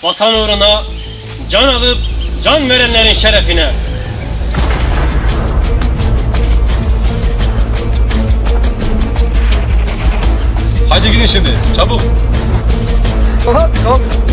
vatan uğruna can alıp can verenlerin şerefine. Hadi gidin şimdi, çabuk. Aha, kalk.